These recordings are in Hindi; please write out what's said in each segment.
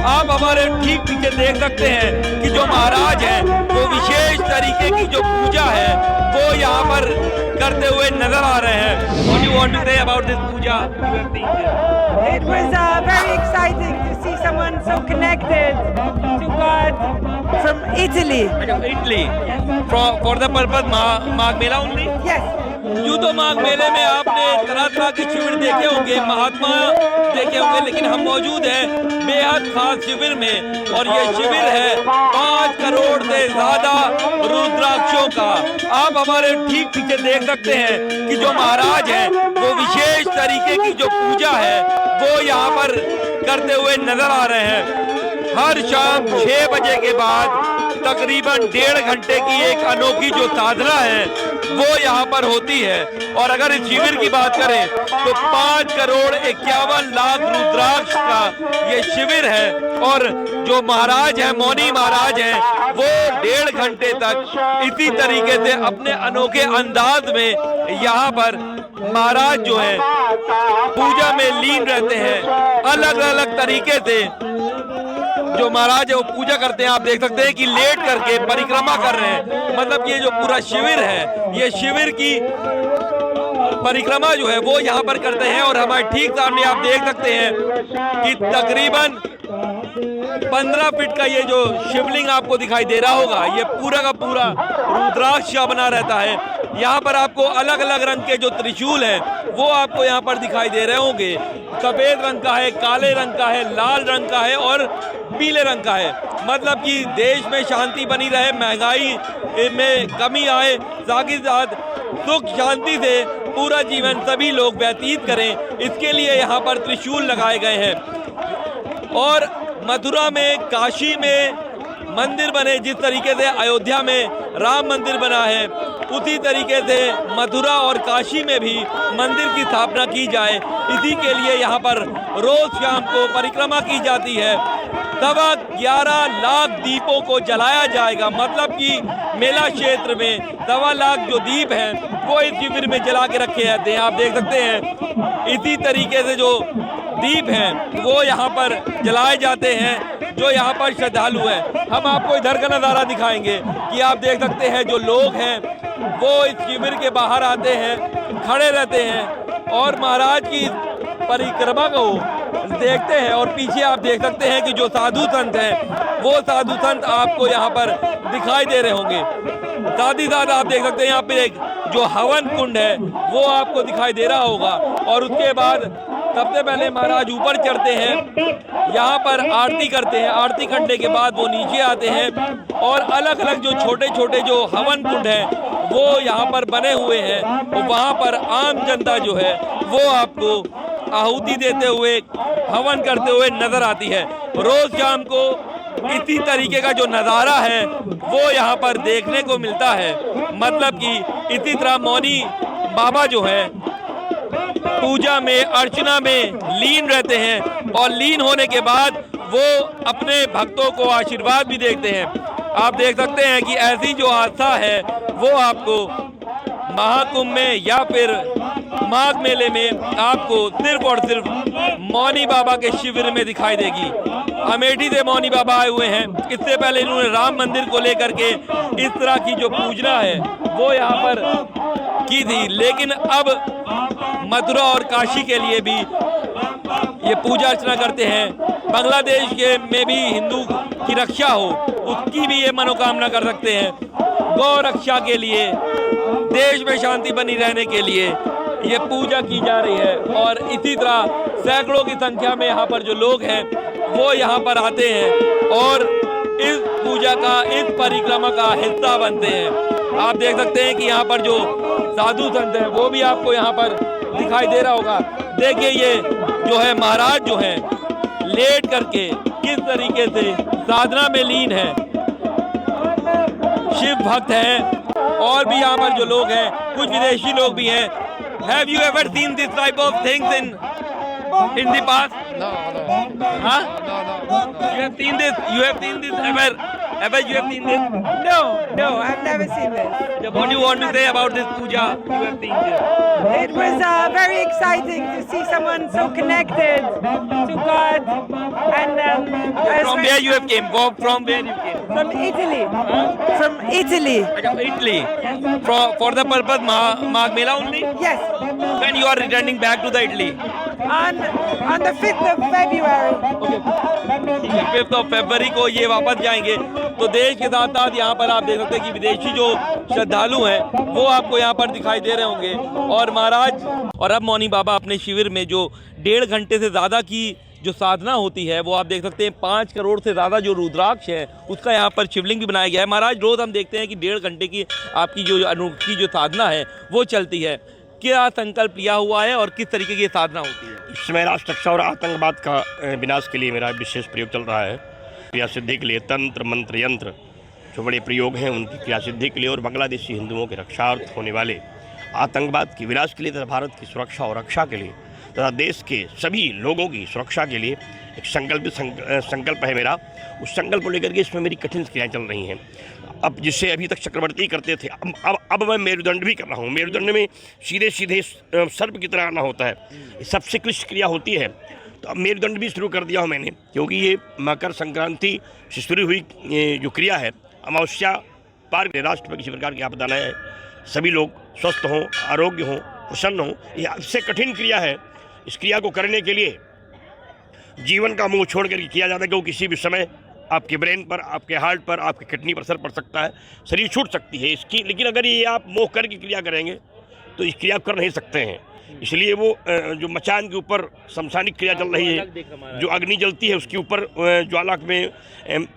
आप हमारे ठीक पीछे देख सकते हैं कि जो महाराज हैं वो विशेष तरीके की जो पूजा है वो यहाँ पर करते हुए नजर आ रहे हैं। What do you want to say about this puja? It was very exciting to see someone so connected to God from Italy. Italy. For the purpose Magh Mela only? Yes. यूँ तो माघ मेले में आपने तरह तरह के शिविर देखे होंगे, महात्मा देखे होंगे, लेकिन हम मौजूद हैं बेहद खास शिविर में और ये शिविर है 5 करोड़ से ज्यादा रुद्राक्षों का। आप हमारे ठीक पीछे देख सकते हैं कि जो महाराज हैं वो विशेष तरीके की जो पूजा है वो यहाँ पर करते हुए नजर आ रहे हैं। हर शाम 6 बजे के बाद तकरीबन 1.5 घंटे की एक अनोखी जो साधना है वो यहाँ पर होती है। और अगर इस शिविर की बात करें तो 5 करोड़ 51 लाख रुद्राक्ष का ये शिविर है और जो महाराज हैं, मौनी महाराज हैं, वो 1.5 घंटे तक इसी तरीके से अपने अनोखे अंदाज में यहाँ पर महाराज जो है पूजा में लीन रहते हैं। अलग अलग तरीके से जो महाराज है वो पूजा करते हैं। आप देख सकते हैं कि लेट करके परिक्रमा कर रहे हैं, मतलब ये जो पूरा शिविर है ये शिविर की परिक्रमा जो है वो यहाँ पर करते हैं। और हमारे ठीक सामने आप देख सकते हैं कि तकरीबन 15 फीट का ये जो शिवलिंग आपको दिखाई दे रहा होगा, ये पूरा का पूरा रुद्राक्ष का बना रहता है। यहाँ पर आपको अलग अलग रंग के जो त्रिशूल है वो आपको यहाँ पर दिखाई दे रहे होंगे। सफेद रंग का है, काले रंग का है, लाल रंग का है और पीले रंग का है। मतलब कि देश में शांति बनी रहे, महंगाई में कमी आए, साथ ही साथ सुख शांति से पूरा जीवन सभी लोग व्यतीत करें, इसके लिए यहाँ पर त्रिशूल लगाए गए हैं। और मथुरा में, काशी में मंदिर बने, जिस तरीके से अयोध्या में राम मंदिर बना है, उसी तरीके से मथुरा और काशी में भी मंदिर की स्थापना की जाए, इसी के लिए यहाँ पर रोज शाम को परिक्रमा की जाती है। 11.25 लाख दीपों को जलाया जाएगा, मतलब कि मेला क्षेत्र में 1.25 लाख जो दीप हैं वो इस शिविर में जला के रखे जाते हैं। आप देख सकते हैं इसी तरीके से जो दीप हैं वो यहाँ पर जलाए जाते हैं। जो यहाँ पर श्रद्धालु हैं, हम आपको इधर का नज़ारा दिखाएंगे कि आप देख सकते हैं जो लोग हैं वो इस शिविर के बाहर आते हैं, खड़े रहते हैं और महाराज की परिक्रमा को देखते हैं। और पीछे आप देख सकते हैं कि जो साधु संत हैं वो साधु संत आपको यहाँ पर दिखाई दे रहे होंगे। साथ ही साथ आप देख सकते हैं यहाँ पे एक जो हवन कुंड है वो आपको दिखाई दे रहा होगा। और उसके बाद सबसे पहले महाराज ऊपर चढ़ते हैं, यहाँ पर आरती करते हैं, आरती करने के बाद वो नीचे आते हैं और अलग अलग जो छोटे छोटे जो हवन कुंड हैं वो यहाँ पर बने हुए हैं। तो वहाँ पर आम जनता जो है वो आपको आहुति देते हुए, हवन करते हुए नजर आती है। रोज शाम को इसी तरीके का जो नज़ारा है वो यहाँ पर देखने को मिलता है। मतलब कि इसी तरह मौनी बाबा जो है पूजा में, अर्चना में लीन रहते हैं और लीन होने के बाद वो अपने भक्तों को आशीर्वाद भी देते हैं। आप देख सकते हैं कि ऐसी जो आस्था है वो आपको महाकुंभ में या फिर माघ मेले में आपको सिर्फ और सिर्फ मौनी बाबा के शिविर में दिखाई देगी। अमेठी से मौनी बाबा आए हुए हैं। इससे पहले इन्होंने राम मंदिर को लेकर के इस तरह की जो पूजना है वो यहाँ पर की थी, लेकिन अब मथुरा और काशी के लिए भी ये पूजा अर्चना करते हैं। बांग्लादेश के में भी हिंदू की रक्षा हो उसकी भी ये मनोकामना कर सकते हैं। गौ रक्षा के लिए, देश में शांति बनी रहने के लिए ये पूजा की जा रही है। और इसी तरह सैकड़ों की संख्या में यहाँ पर जो लोग हैं वो यहाँ पर आते हैं और इस पूजा का, इस परिक्रमा का हिस्सा बनते हैं। आप देख सकते हैं कि यहाँ पर जो साधु संत हैं वो भी आपको यहाँ पर दिखाई दे रहा होगा। देखिए ये जो है महाराज जो है लेट करके किस तरीके से साधना में लीन है, शिव भक्त हैं। और भी यहाँ पर जो लोग हैं कुछ विदेशी लोग भी हैं। Have you ever seen this type of things in the past? No. Huh? No. You have seen this? You have seen this ever? Ever you have seen this? No, I've never seen this. What do you want to say about this puja? You have seen this. It was very exciting to see someone so connected to God and where you have came? From where you came? From Italy. From Italy. Italy. For the purpose Magh Mela only? Yes. When you are returning back to the Italy? On the 5th of February. 5th of February को ये वापस जाएंगे। तो देश के साथ साथ यहाँ पर आप देख सकते हैं कि विदेशी जो श्रद्धालु हैं वो आपको यहाँ पर दिखाई दे रहे होंगे। और महाराज और अब मौनी बाबा अपने शिविर में जो 1.5 घंटे से ज़्यादा की जो साधना होती है वो आप देख सकते हैं 5 करोड़ से ज़्यादा जो रुद्राक्ष है उसका यहाँ पर शिवलिंग भी बनाया गया है। महाराज रोज़ हम देखते हैं कि 1.5 घंटे की आपकी जो अनोखी जो साधना है वो चलती है। क्या संकल्प लिया हुआ है और किस तरीके की साधना होती है? इसमें राष्ट्र रक्षा और आतंकवाद का विनाश के लिए मेरा विशेष प्रयोग चल रहा है। क्रिया सिद्धि के लिए तंत्र मंत्र यंत्र जो बड़े प्रयोग हैं उनकी क्रिया सिद्धि के लिए और बांग्लादेशी हिंदुओं के रक्षार्थ होने वाले आतंकवाद के विनाश के लिए तथा भारत की सुरक्षा और रक्षा के लिए तथा देश के सभी लोगों की सुरक्षा के लिए एक संकल्प है मेरा। उस संकल्प को लेकर के इसमें मेरी कठिन क्रियाएं चल रही हैं। अब जिससे अभी तक चक्रवर्ती करते थे अब मैं मेरुदंड भी कर रहा हूँ। मेरुदंड में सीधे सीधे सर्प की तरह आना होता है, सबसे क्लिष्ट क्रिया होती है। तो अब मेरुदंड भी शुरू कर दिया हूँ मैंने, क्योंकि ये मकर संक्रांति से शुरू हुई जो क्रिया है अमावस्या पार राष्ट्र पर किसी प्रकार की आपदा न है, सभी लोग स्वस्थ हों, आरोग्य हों, प्रसन्न हों। यह सबसे कठिन क्रिया है। इस क्रिया को करने के लिए जीवन का मुंह छोड़ कर किया जाता है, क्योंकि किसी भी समय आपके ब्रेन पर, आपके हार्ट पर, आपकी किडनी पर असर पड़ सकता है, शरीर छूट सकती है इसकी। लेकिन अगर ये आप मोह करके क्रिया करेंगे तो इस क्रिया कर नहीं सकते हैं। इसलिए वो जो मचान के ऊपर शमशानिक क्रिया चल रही है, जो अग्नि जलती है उसके ऊपर ज्वाला में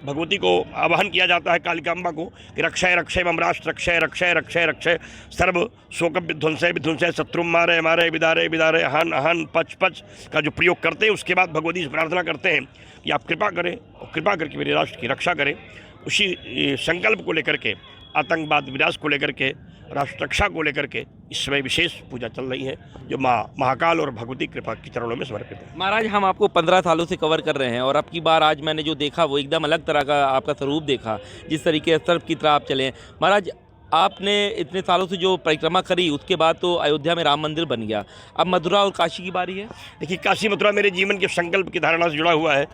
भगवती को आवाहन किया जाता है, कालिकांबा को, कि रक्षय रक्षय मम राष्ट्र रक्षय रक्षय रक्षय रक्षय सर्व शोक विध्वंसय विध्वंसय शत्रु मारे मारे विदारे विदारे हन अहन पच पच का जो प्रयोग करते हैं उसके बाद भगवती से प्रार्थना करते हैं कि आप कृपा करें और कृपा करके मेरे राष्ट्र की रक्षा करें। उसी संकल्प को लेकर के, आतंकवाद विनाश को लेकर के, राष्ट्र रक्षा को लेकर के इस समय विशेष पूजा चल रही है जो माँ महाकाल और भगवती कृपा के चरणों में समर्पित है। महाराज हम आपको 15 सालों से कवर कर रहे हैं और अब की बार आज मैंने जो देखा वो एकदम अलग तरह का आपका स्वरूप देखा, जिस तरीके से सर्प की तरह आप चले हैं। महाराज आपने इतने सालों से जो परिक्रमा करी उसके बाद तो अयोध्या में राम मंदिर बन गया, अब मथुरा और काशी की बारी है। देखिए, काशी मथुरा मेरे जीवन के संकल्प की धारणा से जुड़ा हुआ है,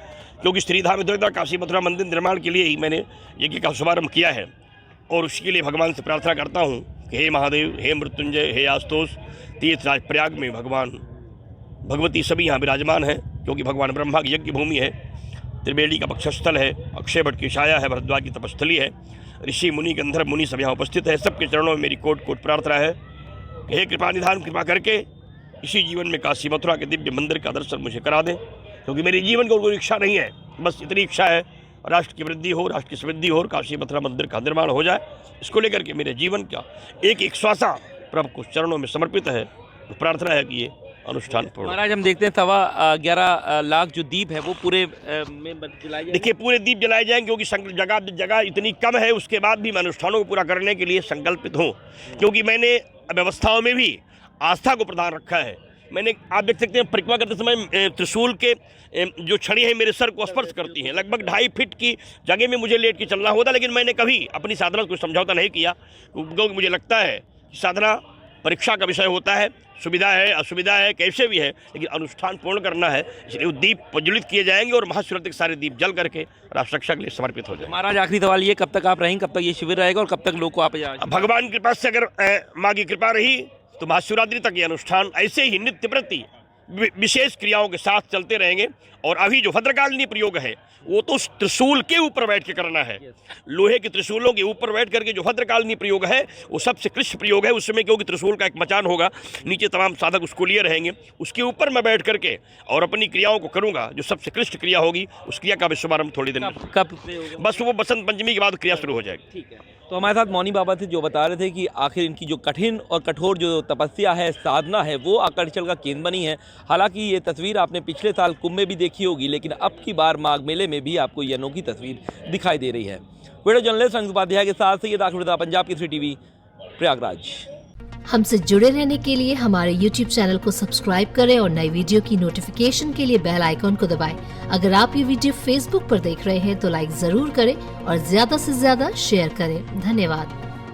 क्योंकि श्रीधाम द्वारा काशी मथुरा मंदिर निर्माण के लिए ही मैंने यज्ञ का शुभारंभ किया है। और उसके लिए भगवान से प्रार्थना करता हूँ कि हे महादेव, हे मृत्युंजय, हे आस्तोष, तीर्थराज प्रयाग में भगवान भगवती सभी यहाँ विराजमान हैं, क्योंकि भगवान ब्रह्मा की यज्ञ भूमि है, त्रिवेणी का पक्षस्थल है, अक्षय वट की छाया है, भरद्वाज की तपस्थली है, ऋषि मुनि गंधर्व मुनि सब यहाँ उपस्थित है। सबके चरणों में मेरी कोट कोट प्रार्थना है कि हे कृपा निधान, कृपा करके इसी जीवन में काशी मथुरा के दिव्य मंदिर का दर्शन मुझे करा दें, क्योंकि मेरे जीवन को कोई इच्छा नहीं है, बस इतनी इच्छा है राष्ट्र की वृद्धि हो, राष्ट्र की समृद्धि हो और काशी मथुरा मंदिर का निर्माण हो जाए। इसको लेकर के मेरे जीवन का एक श्वासा प्रभु को चरणों में समर्पित है। तो प्रार्थना है कि ये अनुष्ठान पूर्ण। महाराज हम देखते हैं 11.25 लाख जो दीप है वो पूरे में जलाए जाएंगे। देखिए, पूरे दीप जलाए जाएंगे, क्योंकि जगह इतनी कम है, उसके बाद भी मैं अनुष्ठानों को पूरा करने के लिए संकल्पित हूँ, क्योंकि मैंने व्यवस्थाओं में भी आस्था को प्रदान रखा है। मैंने, आप देख सकते हैं, परिक्रमा करते समय त्रिशूल के जो छड़ी है मेरे सर को स्पर्श करती हैं। लगभग 2.5 फीट की जगह में मुझे लेट के चलना होता, लेकिन मैंने कभी अपनी साधना को समझौता नहीं किया, क्योंकि मुझे लगता है कि साधना परीक्षा का विषय होता है, सुविधा है असुविधा है कैसे भी है, लेकिन अनुष्ठान पूर्ण करना है। इसलिए दीप प्रज्वलित किए जाएंगे और महाशिवरात्रि के सारे दीप जल करके राष्ट्र रक्षा के लिए समर्पित हो जाए। महाराज आखिरी सवाल ये, कब तक आप रहेंगे, कब तक ये शिविर रहेगा और कब तक लोग को आप भगवान की कृपा से, अगर माँ की कृपा रही तो महाशिवरात्रि तक ये अनुष्ठान ऐसे ही नित्य प्रति विशेष क्रियाओं के साथ चलते रहेंगे। और अभी जो भद्रकालिनी प्रयोग है वो तो त्रिशूल के ऊपर बैठ के करना है, लोहे के त्रिशूलों के ऊपर बैठ करके जो भद्रकालिनी प्रयोग है वो सबसे क्लिष्ट प्रयोग है। उसमें क्योंकि त्रिशूल का एक मचान होगा, नीचे तमाम साधक उसको लिए रहेंगे, उसके ऊपर मैं बैठ करके और अपनी क्रियाओं को करूँगा। जो सबसे क्लिष्ट क्रिया होगी उस क्रिया का भी शुभारंभ थोड़ी देर में, कब बस वो बसंत पंचमी के बाद क्रिया शुरू हो जाएगी। ठीक है। तो हमारे साथ मौनी बाबा थे जो बता रहे थे कि आखिर इनकी जो कठिन और कठोर जो तपस्या है, साधना है, वो आकर्षण का केंद्र बनी है। हालांकि ये तस्वीर आपने पिछले साल कुंभ में भी देखी होगी, लेकिन अब की बार माघ मेले में भी आपको ये अनोखी तस्वीर दिखाई दे रही है। वीडियो जर्नलिस्ट रंग उपाध्याय के साथ सैयद आखिर पंजाब केसरी टीवी प्रयागराज। हमसे जुड़े रहने के लिए हमारे YouTube चैनल को सब्सक्राइब करें और नई वीडियो की नोटिफिकेशन के लिए बेल आइकॉन को दबाएं। अगर आप ये वीडियो Facebook पर देख रहे हैं तो लाइक जरूर करें और ज्यादा से ज्यादा शेयर करें। धन्यवाद।